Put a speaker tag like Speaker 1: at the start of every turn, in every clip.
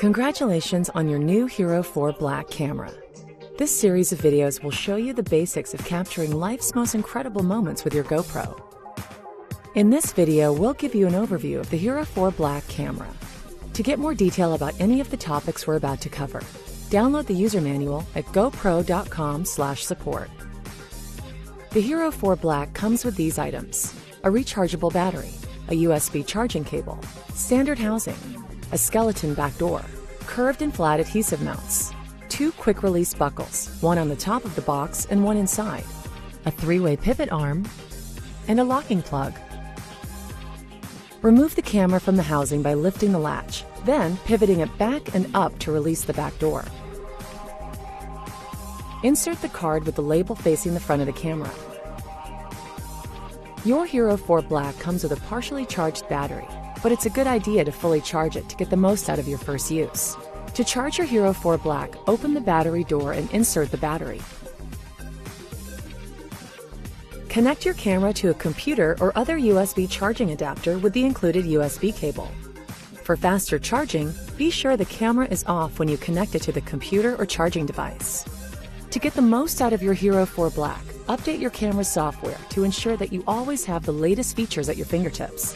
Speaker 1: Congratulations on your new Hero 4 Black camera. This series of videos will show you the basics of capturing life's most incredible moments with your GoPro. In this video, we'll give you an overview of the Hero 4 Black camera. To get more detail about any of the topics we're about to cover, download the user manual at gopro.com/support. The Hero 4 Black comes with these items: a rechargeable battery, a USB charging cable, standard housing, a skeleton back door, curved and flat adhesive mounts, 2 quick-release buckles, one on the top of the box and one inside, a 3-way pivot arm, and a locking plug. Remove the camera from the housing by lifting the latch, then pivoting it back and up to release the back door. Insert the card with the label facing the front of the camera. Your Hero 4 Black comes with a partially charged battery, but it's a good idea to fully charge it to get the most out of your first use. To charge your Hero 4 Black, open the battery door and insert the battery. Connect your camera to a computer or other USB charging adapter with the included USB cable. For faster charging, be sure the camera is off when you connect it to the computer or charging device. To get the most out of your Hero 4 Black, update your camera's software to ensure that you always have the latest features at your fingertips.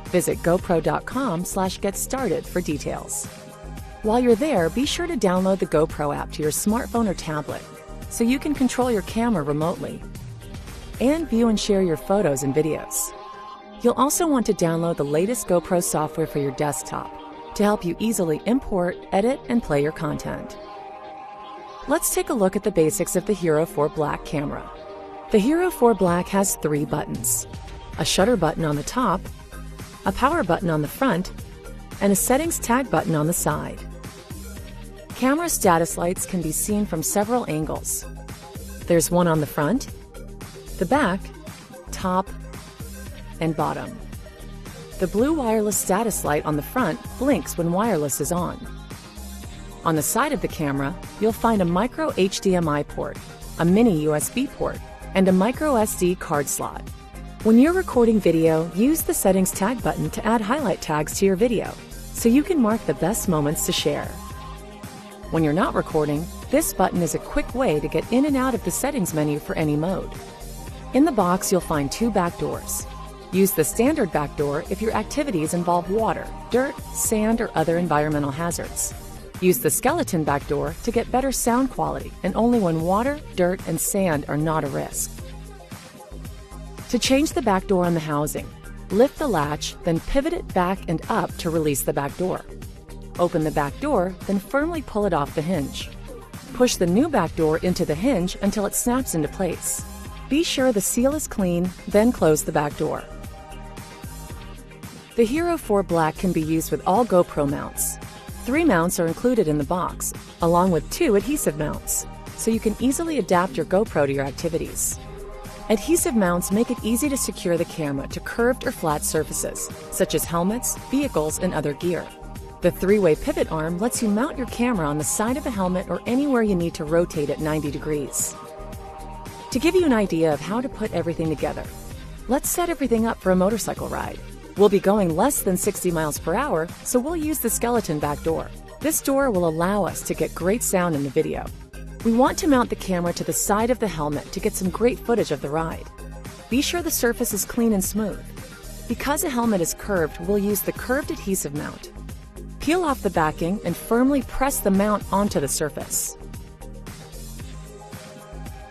Speaker 1: Visit gopro.com/getstarted for details. While you're there, be sure to download the GoPro app to your smartphone or tablet so you can control your camera remotely and view and share your photos and videos. You'll also want to download the latest GoPro software for your desktop to help you easily import, edit, and play your content. Let's take a look at the basics of the Hero 4 Black camera. The Hero 4 Black has 3 buttons: a shutter button on the top, a power button on the front, and a settings tag button on the side. Camera status lights can be seen from several angles. There's one on the front, the back, top, and bottom. The blue wireless status light on the front blinks when wireless is on. On the side of the camera, you'll find a micro HDMI port, a mini USB port, and a micro SD card slot. When you're recording video, use the settings tag button to add highlight tags to your video, so you can mark the best moments to share. When you're not recording, this button is a quick way to get in and out of the settings menu for any mode. In the box, you'll find 2 back doors. Use the standard back door if your activities involve water, dirt, sand, or other environmental hazards. Use the skeleton back door to get better sound quality and only when water, dirt, and sand are not a risk. To change the back door on the housing, lift the latch, then pivot it back and up to release the back door. Open the back door, then firmly pull it off the hinge. Push the new back door into the hinge until it snaps into place. Be sure the seal is clean, then close the back door. The Hero 4 Black can be used with all GoPro mounts. 3 mounts are included in the box, along with 2 adhesive mounts, so you can easily adapt your GoPro to your activities. Adhesive mounts make it easy to secure the camera to curved or flat surfaces, such as helmets, vehicles, and other gear. The 3-way pivot arm lets you mount your camera on the side of a helmet or anywhere you need to rotate it 90 degrees. To give you an idea of how to put everything together, let's set everything up for a motorcycle ride. We'll be going less than 60 miles per hour, so we'll use the skeleton back door. This door will allow us to get great sound in the video. We want to mount the camera to the side of the helmet to get some great footage of the ride. Be sure the surface is clean and smooth. Because the helmet is curved, we'll use the curved adhesive mount. Peel off the backing and firmly press the mount onto the surface.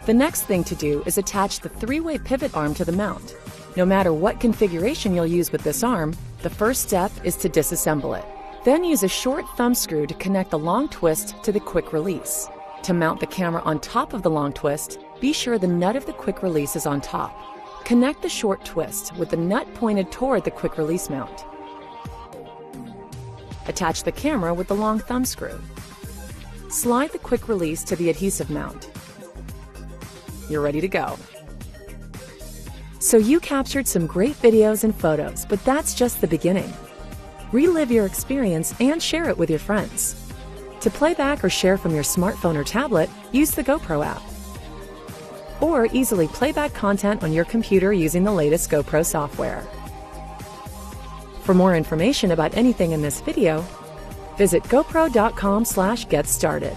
Speaker 1: The next thing to do is attach the 3-way pivot arm to the mount. No matter what configuration you'll use with this arm, the first step is to disassemble it. Then use a short thumb screw to connect the long twist to the quick release. To mount the camera on top of the long twist, be sure the nut of the quick release is on top. Connect the short twist with the nut pointed toward the quick release mount. Attach the camera with the long thumb screw. Slide the quick release to the adhesive mount. You're ready to go. So you captured some great videos and photos, but that's just the beginning. Relive your experience and share it with your friends. To play back or share from your smartphone or tablet, use the GoPro app. Or easily play back content on your computer using the latest GoPro software. For more information about anything in this video, Visit gopro.com/get started.